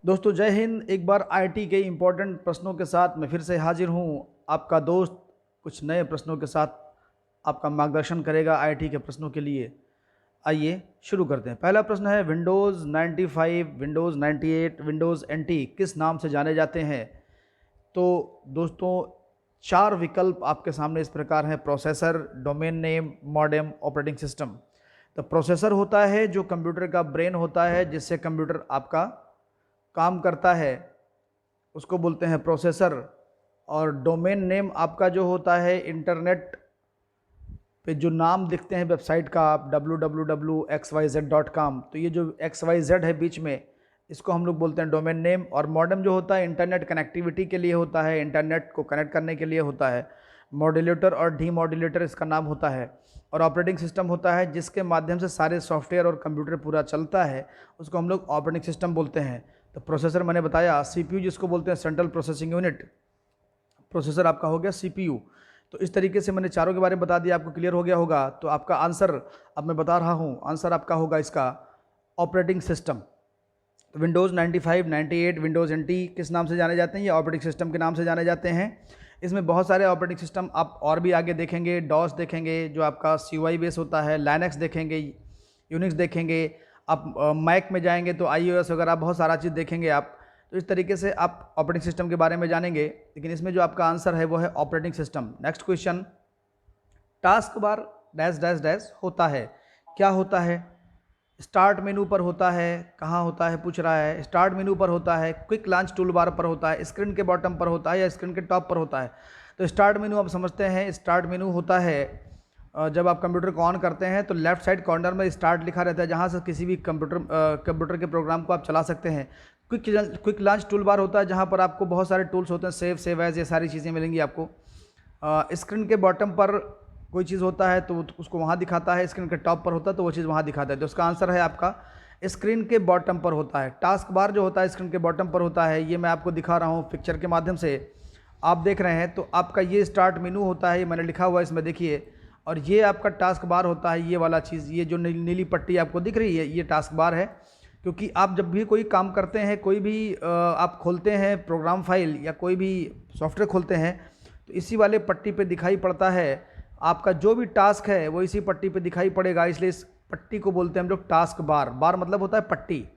दोस्तों जय हिंद। एक बार आईटी के इम्पोर्टेंट प्रश्नों के साथ मैं फिर से हाजिर हूँ। आपका दोस्त कुछ नए प्रश्नों के साथ आपका मार्गदर्शन करेगा आईटी के प्रश्नों के लिए। आइए शुरू करते हैं। पहला प्रश्न है, विंडोज़ 95, विंडोज़ 98, विंडोज़ एनटी किस नाम से जाने जाते हैं? तो दोस्तों चार विकल्प आपके सामने इस प्रकार हैं: processor, domain name, modem, operating system. तो प्रोसेसर होता है जो कंप्यूटर का ब्रेन होता है, जिससे कंप्यूटर आपका काम करता है, उसको बोलते हैं प्रोसेसर। और डोमेन नेम आपका जो होता है, इंटरनेट पे जो नाम दिखते हैं वेबसाइट का, आप www.xyz.com, तो ये जो XYZ है बीच में, इसको हम लोग बोलते हैं डोमेन नेम। और मॉडेम जो होता है इंटरनेट कनेक्टिविटी के लिए होता है, इंटरनेट को कनेक्ट करने के लिए होता है। मॉड्यूलेटर और डीमॉड्यूलेटर इसका नाम होता है। और ऑपरेटिंग सिस्टम होता है जिसके माध्यम से सारे सॉफ्टवेयर और कंप्यूटर पूरा चलता है, उसको हम लोग ऑपरेटिंग सिस्टम बोलते हैं। तो प्रोसेसर मैंने बताया, सीपीयू जिसको बोलते हैं सेंट्रल प्रोसेसिंग यूनिट, प्रोसेसर आपका हो गया सीपीयू। तो इस तरीके से मैंने चारों के बारे में बता दिया, आपको क्लियर हो गया होगा। तो आपका आंसर अब मैं बता रहा हूँ, आंसर आपका होगा इसका ऑपरेटिंग सिस्टम। तो विंडोज़ 95, 98, विंडोज़ एनटी किस नाम से जाने जाते हैं? ये ऑपरेटिंग सिस्टम के नाम से जाने जाते हैं। इसमें बहुत सारे ऑपरेटिंग सिस्टम आप और भी आगे देखेंगे। डॉस देखेंगे जो आपका CUI बेस होता है, लाइनक्स देखेंगे, यूनिक्स देखेंगे। आप मैक में जाएंगे तो iOS वगैरह बहुत सारा चीज़ देखेंगे आप। तो इस तरीके से आप ऑपरेटिंग सिस्टम के बारे में जानेंगे, लेकिन इसमें जो आपका आंसर है वो है operating system. Next question, task bar dash dash dash होता है, क्या होता है? स्टार्ट मेनू पर होता है, कहाँ होता है पूछ रहा है। स्टार्ट मेनू पर होता है, क्विक लॉन्च टूल बार पर होता है, स्क्रीन के बॉटम पर होता है, या स्क्रीन के टॉप पर होता है? तो स्टार्ट मेनू आप समझते हैं, स्टार्ट मेनू होता है जब आप कंप्यूटर को ऑन करते हैं तो लेफ्ट साइड कॉर्नर में स्टार्ट लिखा रहता है, जहाँ से किसी भी कंप्यूटर के प्रोग्राम को आप चला सकते हैं। क्विक लॉन्च टूल बार होता है जहाँ पर आपको बहुत सारे टूल्स होते हैं, सेव एज, ये सारी चीज़ें मिलेंगी आपको। स्क्रीन के बॉटम पर कोई चीज़ होता है तो उसको वहाँ दिखाता है, स्क्रीन के टॉप पर होता है तो वो चीज़ वहाँ दिखाता है। तो उसका आंसर है आपका स्क्रीन के बॉटम पर होता है। टास्क बार जो होता है स्क्रीन के बॉटम पर होता है, ये मैं आपको दिखा रहा हूँ पिक्चर के माध्यम से, आप देख रहे हैं। तो आपका ये स्टार्ट मेनू होता है, ये मैंने लिखा हुआ है इसमें देखिए। और ये आपका टास्क बार होता है, ये वाला चीज़, ये जो नीली पट्टी आपको दिख रही है, ये टास्क बार है। क्योंकि आप जब भी कोई काम करते हैं, कोई भी आप खोलते हैं प्रोग्राम फाइल या कोई भी सॉफ्टवेयर खोलते हैं, तो इसी वाले पट्टी पे दिखाई पड़ता है आपका जो भी टास्क है, वो इसी पट्टी पे दिखाई पड़ेगा। इसलिए इस पट्टी को बोलते हैं हम लोग टास्क बार। बार मतलब होता है पट्टी।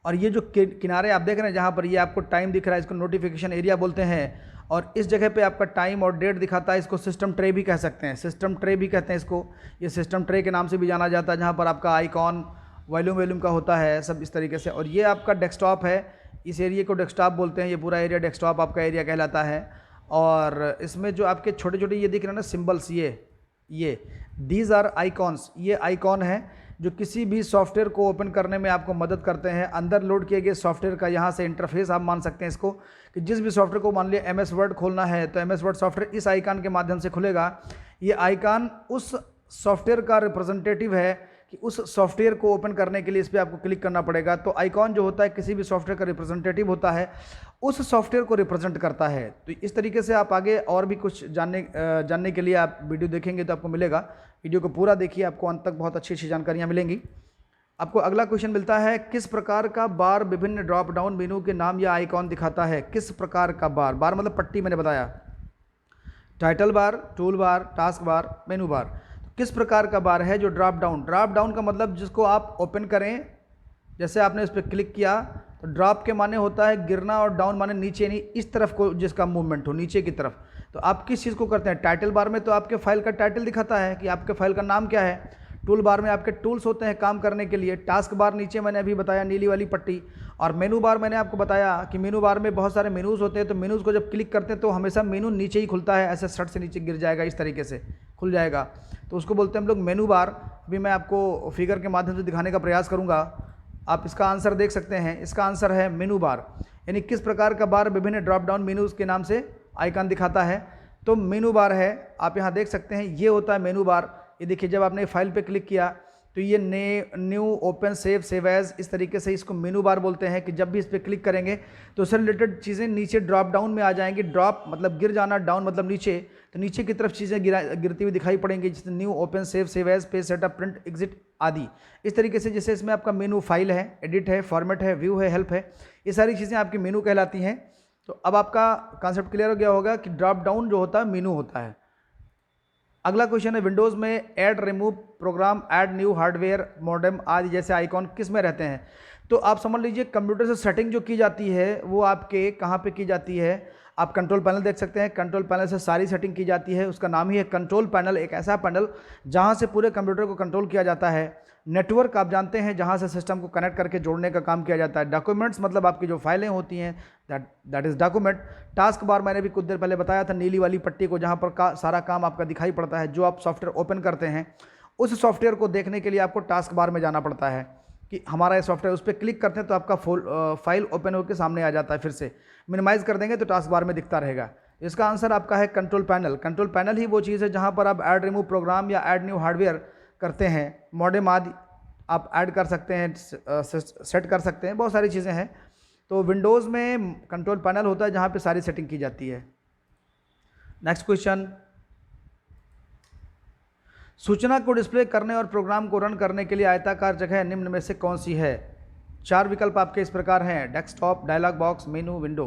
और ये जो किनारे आप देख रहे हैं जहाँ पर ये आपको टाइम दिख रहा है, इसको नोटिफिकेशन एरिया बोलते हैं। और इस जगह पे आपका टाइम और डेट दिखाता है, इसको सिस्टम ट्रे भी कह सकते हैं, सिस्टम ट्रे भी कहते हैं इसको। ये सिस्टम ट्रे के नाम से भी जाना जाता है, जहाँ पर आपका आइकॉन वॉल्यूम का होता है, सब इस तरीके से। और ये आपका डेस्कटॉप है, इस एरिया को डेस्कटॉप बोलते हैं, ये पूरा एरिया डेस्कटॉप आपका एरिया कहलाता है। और इसमें जो आपके छोटे छोटे ये दिख रहे हैं ना सिंबल्स, ये दीज आर आइकॉन्स, ये आइकॉन है जो किसी भी सॉफ्टवेयर को ओपन करने में आपको मदद करते हैं। अंदर लोड किए गए सॉफ्टवेयर का यहाँ से इंटरफेस आप मान सकते हैं इसको, कि जिस भी सॉफ्टवेयर को मान लिया MS वर्ड खोलना है तो MS वर्ड सॉफ्टवेयर इस आइकॉन के माध्यम से खुलेगा। ये आइकॉन उस सॉफ्टवेयर का रिप्रेजेंटेटिव है कि उस सॉफ्टवेयर को ओपन करने के लिए इस पर आपको क्लिक करना पड़ेगा। तो आइकॉन जो होता है किसी भी सॉफ्टवेयर का रिप्रेजेंटेटिव होता है, उस सॉफ्टवेयर को रिप्रेजेंट करता है। तो इस तरीके से आप आगे और भी कुछ जानने के लिए आप वीडियो देखेंगे तो आपको मिलेगा। वीडियो को पूरा देखिए, आपको अंत तक बहुत अच्छी अच्छी जानकारियाँ मिलेंगी। आपको अगला क्वेश्चन मिलता है, किस प्रकार का बार विभिन्न ड्रॉप डाउन मेनू के नाम या आइकॉन दिखाता है? किस प्रकार का बार? बार मतलब पट्टी, मैंने बताया, title bar, tool bar, task bar, मेनू बार। किस प्रकार का बार है जो ड्रॉप डाउन? ड्रॉप डाउन का मतलब जिसको आप ओपन करें, जैसे आपने इस पर क्लिक किया तो ड्रॉप के माने होता है गिरना, और डाउन माने नीचे, नहीं इस तरफ को जिसका मूवमेंट हो, नीचे की तरफ। तो आप किस चीज़ को करते हैं? टाइटल बार में तो आपके फाइल का टाइटल दिखाता है कि आपके फाइल का नाम क्या है। टूल बार में आपके टूल्स होते हैं काम करने के लिए। टास्क बार नीचे मैंने अभी बताया नीली वाली पट्टी। और मेनू बार मैंने आपको बताया कि मेनू बार में बहुत सारे मेनूज़ होते हैं, तो मेनूज़ को जब क्लिक करते हैं तो हमेशा मेनू नीचे ही खुलता है, ऐसे शर्ट से नीचे गिर जाएगा, इस तरीके से खुल जाएगा, तो उसको बोलते हैं हम लोग मेनू बार। अभी मैं आपको फिगर के माध्यम से दिखाने का प्रयास करूँगा, आप इसका आंसर देख सकते हैं। इसका आंसर है मेनू बार। यानी किस प्रकार का बार विभिन्न ड्रॉप डाउन मेनूज़ के नाम से आइकन दिखाता है, तो मेनू बार है। आप यहाँ देख सकते हैं, ये होता है मेनू बार। ये देखिए, जब आपने फाइल पे क्लिक किया तो ये new, open, save, save as, इस तरीके से इसको मेनू बार बोलते हैं कि जब भी इस पर क्लिक करेंगे तो उससे रिलेटेड चीज़ें नीचे ड्रॉप डाउन में आ जाएंगी। ड्रॉप मतलब गिर जाना, डाउन मतलब नीचे, तो नीचे की तरफ चीज़ें गिरती हुई दिखाई पड़ेंगी, जैसे new, open, save, save as, page setup, print, exit आदि। इस तरीके से जैसे इसमें आपका मेनू फाइल है, एडिट है, फॉर्मेट है, व्यू है, हेल्प है, ये सारी चीज़ें आपकी मेनू कहलाती हैं। तो अब आपका कॉन्सेप्ट क्लियर हो गया होगा कि ड्रॉप डाउन जो होता है मेनू होता है। अगला क्वेश्चन है, विंडोज़ में add, remove program, add new hardware, modem आदि जैसे आइकॉन किस में रहते हैं? तो आप समझ लीजिए कंप्यूटर से सेटिंग जो की जाती है वो आपके कहाँ पे की जाती है? आप कंट्रोल पैनल देख सकते हैं, कंट्रोल पैनल से सारी सेटिंग की जाती है, उसका नाम ही है कंट्रोल पैनल। एक ऐसा पैनल जहाँ से पूरे कंप्यूटर को कंट्रोल किया जाता है। नेटवर्क आप जानते हैं, जहाँ से सिस्टम को कनेक्ट करके जोड़ने का काम किया जाता है। डॉक्यूमेंट्स मतलब आपकी जो फाइलें होती हैं, that is document. Task bar मैंने भी कुछ देर पहले बताया था, नीली वाली पट्टी को, जहाँ पर सारा काम आपका दिखाई पड़ता है। जो आप सॉफ्टवेयर ओपन करते हैं उस सॉफ्टवेयर को देखने के लिए आपको टास्क बार में जाना पड़ता है कि हमारा ये सॉफ्टवेयर, उस पर क्लिक करते हैं तो आपका फाइल ओपन होकर सामने आ जाता है। फिर से मिनिमाइज़ कर देंगे तो टास्क बार में दिखता रहेगा। इसका आंसर आपका है कंट्रोल पैनल। कंट्रोल पैनल ही वो चीज़ है जहाँ पर आप ऐड, रिमूव प्रोग्राम या ऐड न्यू हार्डवेयर करते हैं, मॉडेम आदि आप ऐड कर सकते हैं, सेट कर सकते हैं, बहुत सारी चीज़ें हैं। तो विंडोज़ में कंट्रोल पैनल होता है जहाँ पे सारी सेटिंग की जाती है। नेक्स्ट क्वेश्चन, सूचना को डिस्प्ले करने और प्रोग्राम को रन करने के लिए आयताकार जगह निम्न में से कौन सी है? 4 विकल्प आपके इस प्रकार हैं, desktop, dialog box, menu, window.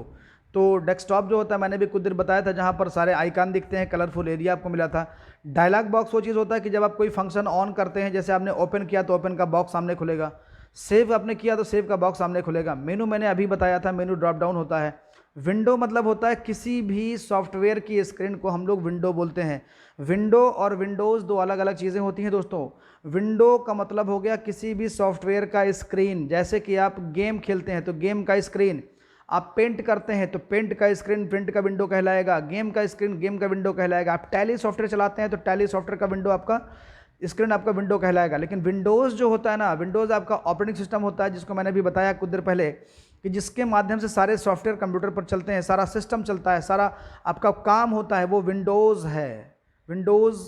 तो डेस्कटॉप जो होता है मैंने भी कुछ देर बताया था, जहाँ पर सारे आइकन दिखते हैं, कलरफुल एरिया आपको मिला था। डायलॉग बॉक्स वो चीज़ होता है कि जब आप कोई फंक्शन ऑन करते हैं, जैसे आपने ओपन किया तो ओपन का बॉक्स सामने खुलेगा, सेव आपने किया तो सेव का बॉक्स सामने खुलेगा। मेनू मैंने अभी बताया था, मेनू ड्रॉप डाउन होता है। विंडो मतलब होता है किसी भी सॉफ्टवेयर की स्क्रीन को हम लोग विंडो बोलते हैं। विंडो और विंडोज़ दो अलग अलग चीज़ें होती हैं दोस्तों। विंडो का मतलब हो गया किसी भी सॉफ्टवेयर का स्क्रीन, जैसे कि आप गेम खेलते हैं तो गेम का स्क्रीन, आप पेंट करते हैं तो पेंट का स्क्रीन पेंट का विंडो कहलाएगा, गेम का स्क्रीन गेम का विंडो कहलाएगा। आप टैली सॉफ्टवेयर चलाते हैं तो टैली सॉफ्टवेयर का विंडो आपका स्क्रीन आपका विंडो कहलाएगा। लेकिन विंडोज़ जो होता है ना, विंडोज़ आपका ऑपरेटिंग सिस्टम होता है, जिसको मैंने भी बताया कुछ देर पहले कि जिसके माध्यम से सारे सॉफ्टवेयर कंप्यूटर पर चलते हैं, सारा सिस्टम चलता है, सारा आपका काम होता है, वो विंडोज़ है। विंडोज़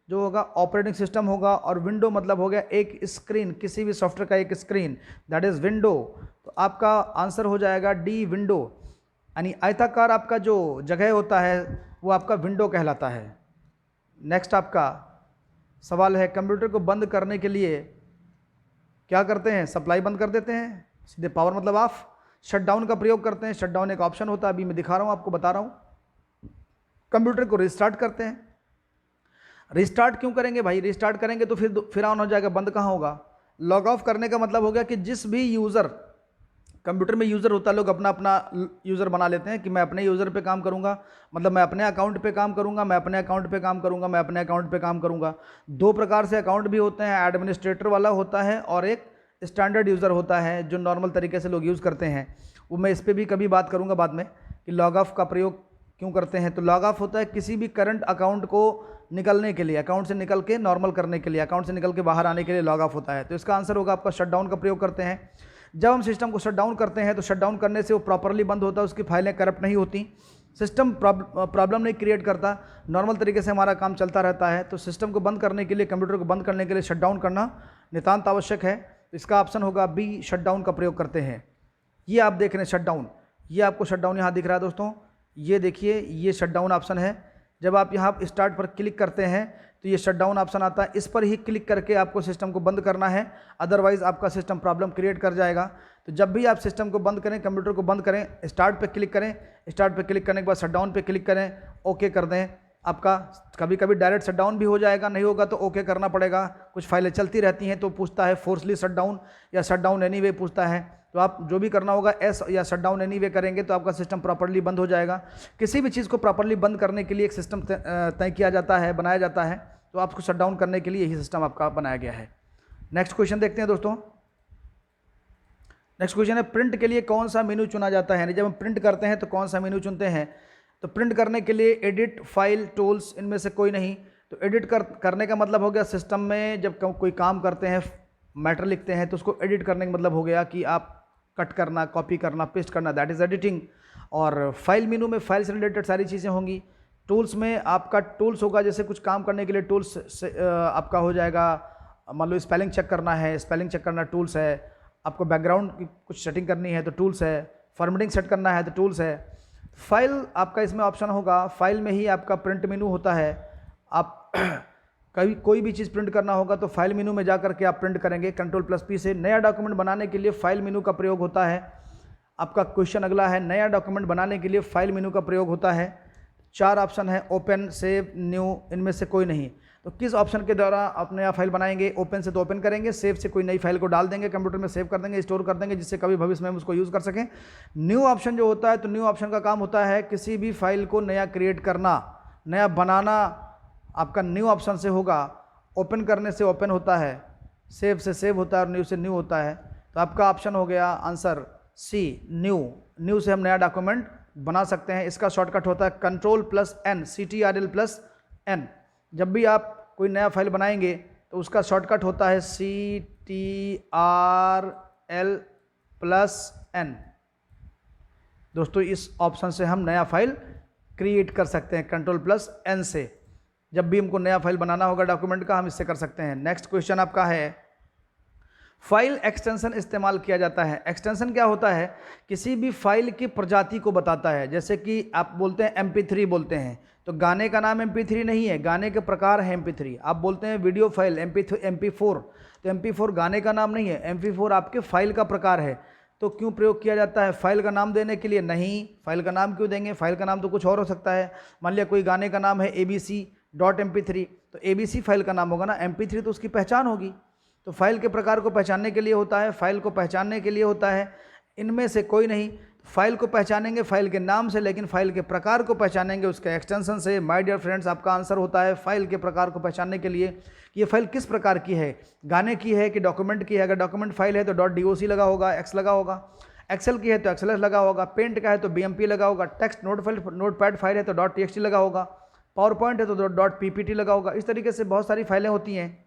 जो होगा ऑपरेटिंग सिस्टम होगा, और विंडो मतलब हो गया एक स्क्रीन, किसी भी सॉफ्टवेयर का एक स्क्रीन, दैट इज़ विंडो। तो आपका आंसर हो जाएगा डी, विंडो। यानी आयताकार आपका जो जगह होता है वो आपका विंडो कहलाता है। नेक्स्ट आपका सवाल है, कंप्यूटर को बंद करने के लिए क्या करते हैं? सप्लाई बंद कर देते हैं, सीधे पावर मतलब ऑफ। शटडाउन का प्रयोग करते हैं, शटडाउन एक ऑप्शन होता है, अभी मैं दिखा रहा हूँ आपको, बता रहा हूँ। कंप्यूटर को रिस्टार्ट करते हैं। रिस्टार्ट क्यों करेंगे भाई? रिस्टार्ट करेंगे तो फिर ऑन हो जाएगा, बंद कहाँ होगा? लॉग ऑफ करने का मतलब हो गया कि जिस भी यूज़र, कंप्यूटर में यूज़र होता है, लोग अपना अपना यूज़र बना लेते हैं कि मैं अपने यूज़र पे काम करूंगा, मतलब मैं अपने अकाउंट पे काम करूंगा, मैं अपने अकाउंट पे काम करूंगा, मैं अपने अकाउंट पे काम करूंगा। दो प्रकार से अकाउंट भी होते हैं, एडमिनिस्ट्रेटर वाला होता है और एक स्टैंडर्ड यूज़र होता है जो नॉर्मल तरीके से लोग यूज़ करते हैं। वो मैं इस पर भी कभी बात करूँगा बाद में कि लॉग ऑफ का प्रयोग क्यों करते हैं। तो लॉग ऑफ होता है किसी भी करंट अकाउंट को निकलने के लिए, अकाउंट से निकल के नॉर्मल करने के लिए, अकाउंट से निकल के बाहर आने के लिए लॉग ऑफ होता है। तो इसका आंसर होगा आपका शटडाउन का प्रयोग करते हैं। जब हम सिस्टम को शट डाउन करते हैं तो शट डाउन करने से वो प्रॉपरली बंद होता है, उसकी फाइलें करप्ट नहीं होती, सिस्टम प्रॉब्लम नहीं क्रिएट करता, नॉर्मल तरीके से हमारा काम चलता रहता है। तो सिस्टम को बंद करने के लिए, कंप्यूटर को बंद करने के लिए शट डाउन करना नितांत आवश्यक है। इसका ऑप्शन होगा बी, शट डाउन का प्रयोग करते हैं। ये आप देख रहे हैं शट डाउन, ये आपको शट डाउन यहाँ दिख रहा है दोस्तों, ये देखिए, ये शट डाउन ऑप्शन है। जब आप यहाँ स्टार्ट पर क्लिक करते हैं तो ये शट डाउन ऑप्शन आता है, इस पर ही क्लिक करके आपको सिस्टम को बंद करना है, अदरवाइज़ आपका सिस्टम प्रॉब्लम क्रिएट कर जाएगा। तो जब भी आप सिस्टम को बंद करें, कंप्यूटर को बंद करें, स्टार्ट पे क्लिक करें, स्टार्ट पे क्लिक करने के बाद शट डाउन पे क्लिक करें, ओके कर दें। आपका कभी कभी डायरेक्ट शट डाउन भी हो जाएगा, नहीं होगा तो ओके करना पड़ेगा। कुछ फाइलें चलती रहती हैं तो पूछता है फोर्सली शट डाउन या शट डाउन एनीवे पूछता है, तो आप जो भी करना होगा एस या शट डाउन एनीवे करेंगे तो आपका सिस्टम प्रॉपर्ली बंद हो जाएगा। किसी भी चीज़ को प्रॉपर्ली बंद करने के लिए एक सिस्टम तय किया जाता है, बनाया जाता है, तो आपको शट डाउन करने के लिए यही सिस्टम आपका बनाया गया है। नेक्स्ट क्वेश्चन देखते हैं दोस्तों। नेक्स्ट क्वेश्चन है, प्रिंट के लिए कौन सा मेनू चुना जाता है? यानी जब हम प्रिंट करते हैं तो कौन सा मेनू चुनते हैं? तो प्रिंट करने के लिए एडिट, फाइल, टूल्स, इनमें से कोई नहीं। तो एडिट करने का मतलब हो गया सिस्टम में जब कोई काम करते हैं, मैटर लिखते हैं, तो उसको एडिट करने का मतलब हो गया कि आप कट करना, कॉपी करना, पेस्ट करना, दैट इज़ एडिटिंग। और फाइल मेनू में फाइल से रिलेटेड सारी चीज़ें होंगी। टूल्स में आपका टूल्स होगा, जैसे कुछ काम करने के लिए टूल्स आपका हो जाएगा मान लो स्पेलिंग चेक करना है, स्पेलिंग चेक करना टूल्स है, आपको बैकग्राउंड की कुछ सेटिंग करनी है तो टूल्स है, फॉर्मेटिंग सेट करना है तो टूल्स है। फाइल आपका इसमें ऑप्शन होगा, फाइल में ही आपका प्रिंट मेनू होता है। आप कभी कोई भी चीज़ प्रिंट करना होगा तो फाइल मेनू में जा करके आप प्रिंट करेंगे Ctrl+P से। नया डॉक्यूमेंट बनाने के लिए फाइल मेनू का प्रयोग होता है। आपका क्वेश्चन अगला है, नया डॉक्यूमेंट बनाने के लिए फाइल मेनू का प्रयोग होता है। 4 ऑप्शन है, ओपन, सेव, न्यू, इनमें से कोई नहीं। तो किस ऑप्शन के द्वारा आप नया फाइल बनाएंगे? ओपन से तो ओपन करेंगे, सेव से कोई नई फाइल को डाल देंगे, कंप्यूटर में सेव कर देंगे, स्टोर कर देंगे, जिससे कभी भविष्य में हम उसको यूज़ कर सकें। न्यू ऑप्शन जो होता है, तो न्यू ऑप्शन का काम होता है किसी भी फाइल को नया क्रिएट करना, नया बनाना आपका न्यू ऑप्शन से होगा। ओपन करने से ओपन होता है, सेव से सेव होता है और न्यू से न्यू होता है। तो आपका ऑप्शन हो गया आंसर सी, न्यू। न्यू से हम नया डॉक्यूमेंट बना सकते हैं। इसका शॉर्टकट होता है Ctrl+N, CTRL+N। जब भी आप कोई नया फाइल बनाएंगे तो उसका शॉर्टकट होता है CTRL+N। दोस्तों इस ऑप्शन से हम नया फाइल क्रिएट कर सकते हैं Ctrl+N से। जब भी हमको नया फाइल बनाना होगा डॉक्यूमेंट का, हम इससे कर सकते हैं। नेक्स्ट क्वेश्चन आपका है, फाइल एक्सटेंशन इस्तेमाल किया जाता है। एक्सटेंशन क्या होता है? किसी भी फाइल की प्रजाति को बताता है। जैसे कि आप बोलते हैं MP3 बोलते हैं, तो गाने का नाम MP3 नहीं है, गाने के प्रकार है MP3। आप बोलते हैं वीडियो फाइल MP4, तो MP4 गाने का नाम नहीं है, MP4 आपके फाइल का प्रकार है। तो क्यों प्रयोग किया जाता है? फाइल का नाम देने के लिए? नहीं, फाइल का नाम क्यों देंगे? फाइल का नाम तो कुछ और हो सकता है। मान लिया कोई गाने का नाम है ABC.mp3, तो ABC फाइल का नाम होगा ना, MP3 तो उसकी पहचान होगी। तो फाइल के प्रकार को पहचानने के लिए होता है, फाइल को पहचानने के लिए होता है। इनमें से कोई नहीं। फाइल को पहचानेंगे फाइल के नाम से, लेकिन फाइल के प्रकार को पहचानेंगे उसके एक्सटेंशन से। माय डियर फ्रेंड्स, आपका आंसर होता है फाइल के प्रकार को पहचानने के लिए कि ये फाइल किस प्रकार की है, गाने की है कि डॉक्यूमेंट की है। अगर डॉक्यूमेंट फाइल है तो .doc लगा होगा, एक्स लगा होगा। एक्सेल की है तो XLS लगा होगा। पेंट का है तो BMP लगा होगा। टेक्स्ट नोटपैड फाइल है तो .txt लगा होगा। पावर पॉइंट है तो .ppt लगा होगा। इस तरीके से बहुत सारी फाइलें होती हैं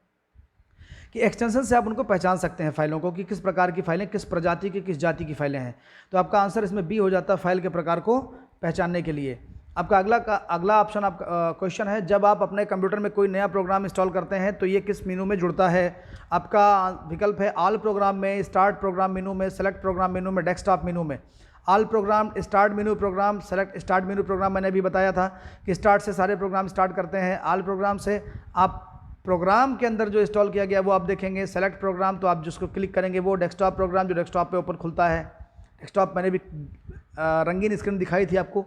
कि एक्सटेंशन से आप उनको पहचान सकते हैं फाइलों को, कि किस प्रकार की फाइलें, किस प्रजाति की, किस जाति की फाइलें हैं। तो आपका आंसर इसमें बी हो जाता है, फाइल के प्रकार को पहचानने के लिए। आपका अगला ऑप्शन आपका क्वेश्चन है, जब आप अपने कंप्यूटर में कोई नया प्रोग्राम इंस्टॉल करते हैं तो ये किस मेनू में जुड़ता है? आपका विकल्प है ऑल प्रोग्राम में, स्टार्ट प्रोग्राम मेनू में, सेलेक्ट प्रोग्राम मेनू में, डेस्कटॉप मेनू में। All program, start menu program, select start menu program. मैंने अभी बताया था कि स्टार्ट से सारे प्रोग्राम स्टार्ट करते हैं। ऑल प्रोग्राम से आप प्रोग्राम के अंदर जो इंस्टॉल किया गया वो आप देखेंगे। सेलेक्ट प्रोग्राम, तो आप जिसको क्लिक करेंगे वो डेस्कटॉप प्रोग्राम, जो डेस्कटॉप पे ओपन खुलता है। डेस्कटॉप मैंने भी रंगीन स्क्रीन दिखाई थी आपको।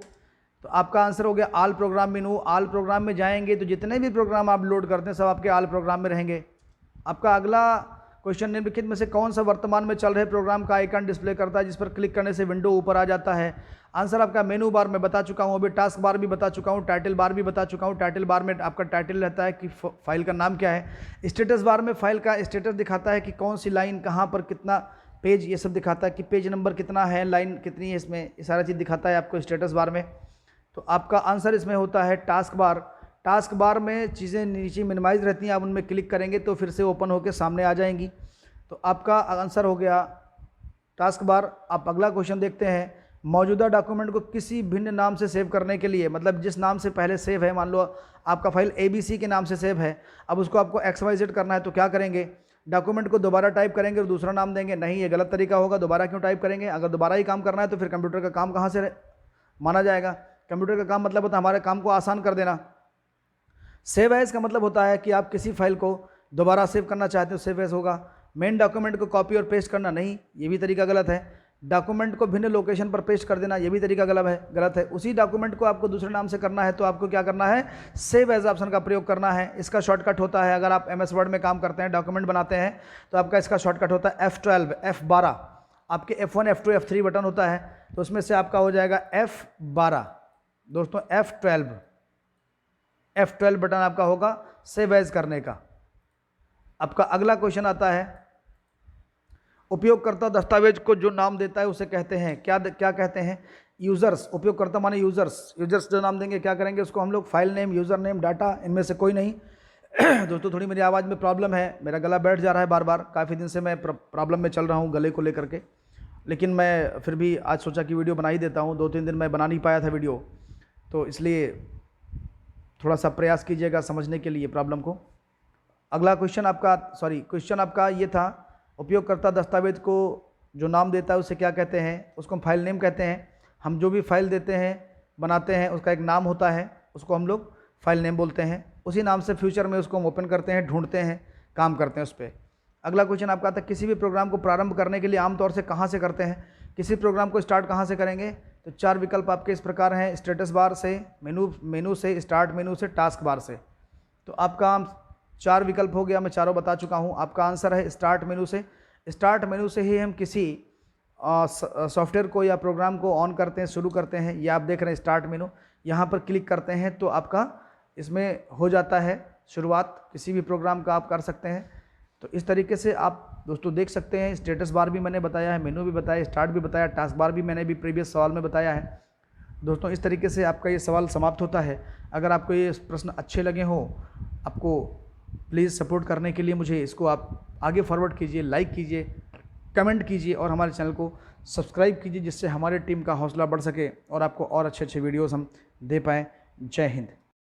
तो आपका आंसर हो गया ऑल प्रोग्राम मेनू। ऑल प्रोग्राम में जाएंगे तो जितने भी प्रोग्राम आप लोड करते हैं सब आपके ऑल प्रोग्राम में रहेंगे। आपका अगला क्वेश्चन, निम्नलिखित में से कौन सा वर्तमान में चल रहे प्रोग्राम का आइकन डिस्प्ले करता है, जिस पर क्लिक करने से विंडो ऊपर आ जाता है? आंसर आपका मेनू बार में बता चुका हूँ, अभी टास्क बार भी बता चुका हूँ, टाइटल बार भी बता चुका हूँ। टाइटल बार में आपका टाइटल रहता है कि फाइल का नाम क्या है। स्टेटस बार में फाइल का स्टेटस दिखाता है कि कौन सी लाइन कहाँ पर, कितना पेज, ये सब दिखाता है कि पेज नंबर कितना है, लाइन कितनी है, इसमें ये सारा चीज़ दिखाता है आपको स्टेटस बार में। तो आपका आंसर इसमें होता है टास्क बार। टास्क बार में चीज़ें नीचे मिनिमाइज रहती हैं, आप उनमें क्लिक करेंगे तो फिर से ओपन होकर सामने आ जाएंगी। तो आपका आंसर हो गया टास्क बार। आप अगला क्वेश्चन देखते हैं, मौजूदा डॉक्यूमेंट को किसी भिन्न नाम से सेव करने के लिए, मतलब जिस नाम से पहले सेव है, मान लो आपका फाइल ABC के नाम से सेव है, अब उसको आपको XYZ करना है तो क्या करेंगे? डॉक्यूमेंट को दोबारा टाइप करेंगे और दूसरा नाम देंगे? नहीं, ये गलत तरीका होगा। दोबारा क्यों टाइप करेंगे? अगर दोबारा ही काम करना है तो फिर कंप्यूटर का काम कहाँ से माना जाएगा? कंप्यूटर का काम मतलब होता है हमारे काम को आसान कर देना। सेव एज का मतलब होता है कि आप किसी फाइल को दोबारा सेव करना चाहते हो, सेव एज होगा। मेन डॉक्यूमेंट को कॉपी और पेस्ट करना, नहीं, ये भी तरीका गलत है। डॉक्यूमेंट को भिन्न लोकेशन पर पेस्ट कर देना, ये भी तरीका गलत है। उसी डॉक्यूमेंट को आपको दूसरे नाम से करना है तो आपको क्या करना है? सेव एज ऑप्शन का प्रयोग करना है। इसका शॉर्टकट होता है, अगर आप MS वर्ड में काम करते हैं, डॉक्यूमेंट बनाते हैं, तो आपका इसका शॉर्टकट होता है F12, F12। आपके F1, F2, F3 बटन होता है, तो उसमें से आपका हो जाएगा F12। दोस्तों F12 बटन आपका होगा सेव एज करने का। आपका अगला क्वेश्चन आता है, उपयोगकर्ता दस्तावेज को जो नाम देता है उसे कहते हैं क्या कहते हैं? यूज़र्स। उपयोगकर्ता माने यूज़र्स जो नाम देंगे क्या करेंगे उसको हम लोग? File name, user name, data, इनमें से कोई नहीं। दोस्तों थोड़ी मेरी आवाज़ में प्रॉब्लम है, मेरा गला बैठ जा रहा है बार बार, काफ़ी दिन से मैं प्रॉब्लम में चल रहा हूँ गले को लेकर के, लेकिन मैं फिर भी आज सोचा कि वीडियो बना ही देता हूँ। 2-3 दिन मैं बना नहीं पाया था वीडियो, तो इसलिए थोड़ा सा प्रयास कीजिएगा समझने के लिए प्रॉब्लम को। अगला क्वेश्चन आपका ये था, उपयोगकर्ता दस्तावेज को जो नाम देता है उसे क्या कहते हैं? उसको हम फाइल नेम कहते हैं। हम जो भी फाइल देते हैं, बनाते हैं, उसका एक नाम होता है, उसको हम लोग फाइल नेम बोलते हैं। उसी नाम से फ्यूचर में उसको हम ओपन करते हैं, ढूंढते हैं, काम करते हैं उस पर। अगला क्वेश्चन आपका था, किसी भी प्रोग्राम को प्रारंभ करने के लिए आमतौर से कहाँ से करते हैं? किसी प्रोग्राम को स्टार्ट कहाँ से करेंगे? तो 4 विकल्प आपके इस प्रकार हैं, स्टेटस बार से, मेनू से, स्टार्ट मेनू से, टास्क बार से। तो आपका 4 विकल्प हो गया, मैं चारों बता चुका हूँ। आपका आंसर है स्टार्ट मेनू से। स्टार्ट मेनू से ही हम किसी सॉफ्टवेयर को या प्रोग्राम को ऑन करते हैं, शुरू करते हैं। ये आप देख रहे हैं स्टार्ट मेनू, यहाँ पर क्लिक करते हैं तो आपका इसमें हो जाता है शुरुआत, किसी भी प्रोग्राम का आप कर सकते हैं। तो इस तरीके से आप दोस्तों देख सकते हैं, स्टेटस बार भी मैंने बताया है, मेनू भी बताया, स्टार्ट भी बताया, टास्क बार भी मैंने भी प्रीवियस सवाल में बताया है। दोस्तों इस तरीके से आपका ये सवाल समाप्त होता है। अगर आपको ये प्रश्न अच्छे लगे हों, आपको प्लीज़ सपोर्ट करने के लिए मुझे इसको आप आगे फॉरवर्ड कीजिए, लाइक कीजिए, कमेंट कीजिए और हमारे चैनल को सब्सक्राइब कीजिए, जिससे हमारी टीम का हौसला बढ़ सके और आपको और अच्छे अच्छे वीडियोस हम दे पाएँ। जय हिंद।